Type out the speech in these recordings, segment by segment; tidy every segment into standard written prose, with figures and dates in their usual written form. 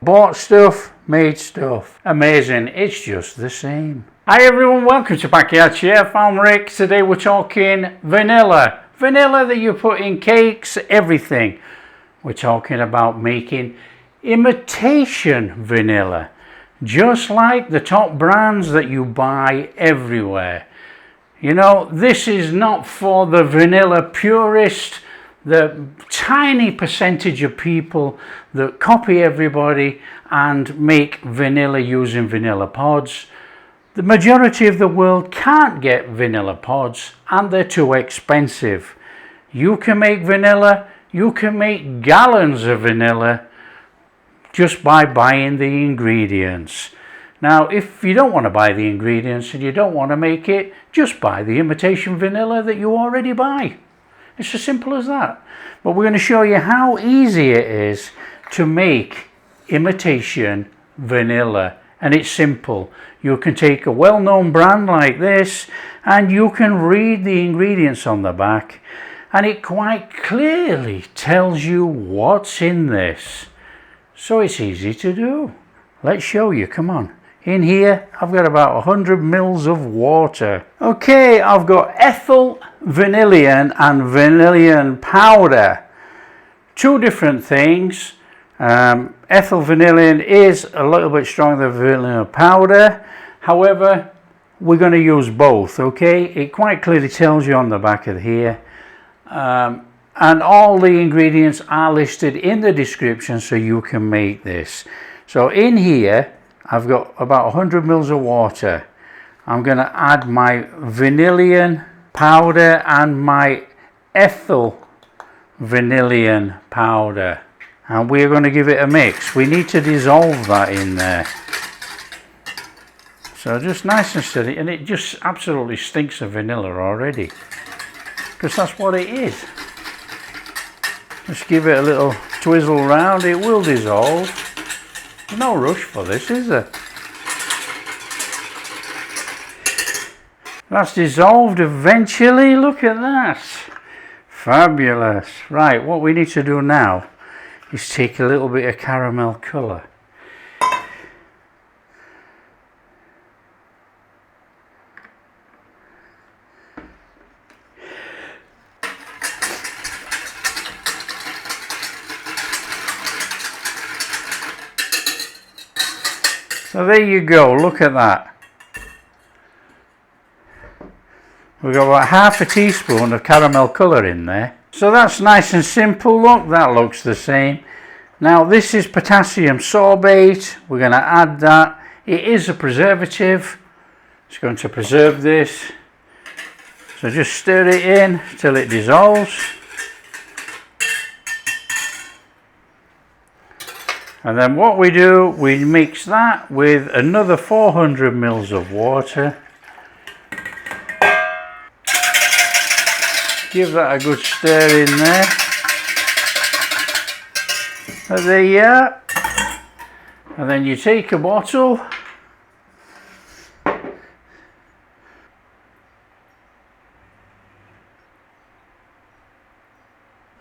Bought stuff, made stuff. Amazing, it's just the same. Hi everyone, welcome to Backyard Chef. I'm Rick. Today we're talking vanilla. Vanilla that you put in cakes, everything. We're talking about making imitation vanilla. Just like the top brands that you buy everywhere. You know, this is not for the vanilla purist, the tiny percentage of people that copy everybody and make vanilla using vanilla pods. The majority of the world can't get vanilla pods and they're too expensive. You can make vanilla, you can make gallons of vanilla just by buying the ingredients. Now, if you don't want to buy the ingredients and you don't want to make it, just buy the imitation vanilla that you already buy. It's as simple as that. But we're going to show you how easy it is to make imitation vanilla. And it's simple. You can take a well-known brand like this and you can read the ingredients on the back and it quite clearly tells you what's in this. So it's easy to do. Let's show you, come on. In here I've got about 100 mils of water. Okay, I've got ethyl, vanillin and vanillin powder. Two different things. Ethyl vanillin is a little bit stronger than vanilla powder. However, we're going to use both, okay? It quite clearly tells you on the back of here. And all the ingredients are listed in the description so you can make this. So in here, I've got about 100 mils of water. I'm going to add my vanillin powder and my ethyl vanillin powder. And we're going to give it a mix. We need to dissolve that in there. So just nice and steady. And it just absolutely stinks of vanilla already. Because that's what it is. Just give it a little twizzle round. It will dissolve. No rush for this, is there? That's dissolved eventually. Look at that. Fabulous. Right, what we need to do now is take a little bit of caramel colour. So there you go, look at that. We've got about half a teaspoon of caramel colour in there. So that's nice and simple, look, that looks the same. Now this is potassium sorbate, we're going to add that. It is a preservative, it's going to preserve this. So just stir it in till it dissolves. And then what we do, we mix that with another 400 mils of water. Give that a good stir in there. And there you are. And then you take a bottle.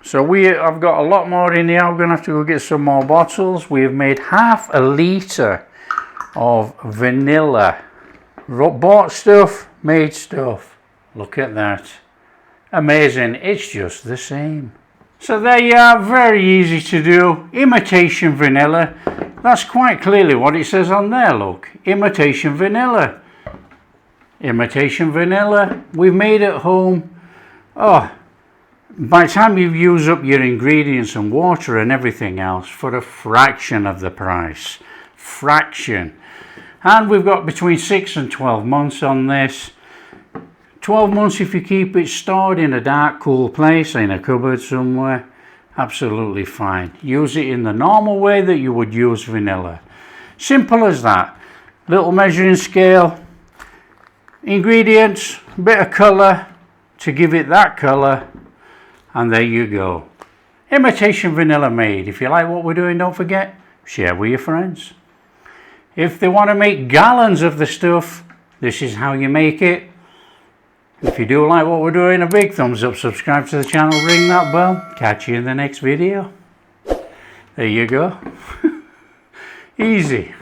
So I've got a lot more in here. I'm going to have to go get some more bottles. We've made half a litre of vanilla. Bought stuff, made stuff. Look at that. Amazing. It's just the same. So there you are. Very easy to do. Imitation vanilla. That's quite clearly what it says on there, look. Imitation vanilla. Imitation vanilla. We've made at home. Oh. By the time you've used up your ingredients and water and everything else for a fraction of the price. Fraction. And we've got between 6 and 12 months on this. 12 months if you keep it stored in a dark, cool place, in a cupboard somewhere. Absolutely fine. Use it in the normal way that you would use vanilla. Simple as that. Little measuring scale. Ingredients, bit of colour to give it that colour. And there you go. Imitation vanilla made. If you like what we're doing, don't forget, share with your friends. If they want to make gallons of the stuff, this is how you make it. If you do like what we're doing, a big thumbs up, subscribe to the channel, ring that bell. Catch you in the next video. There you go. Easy.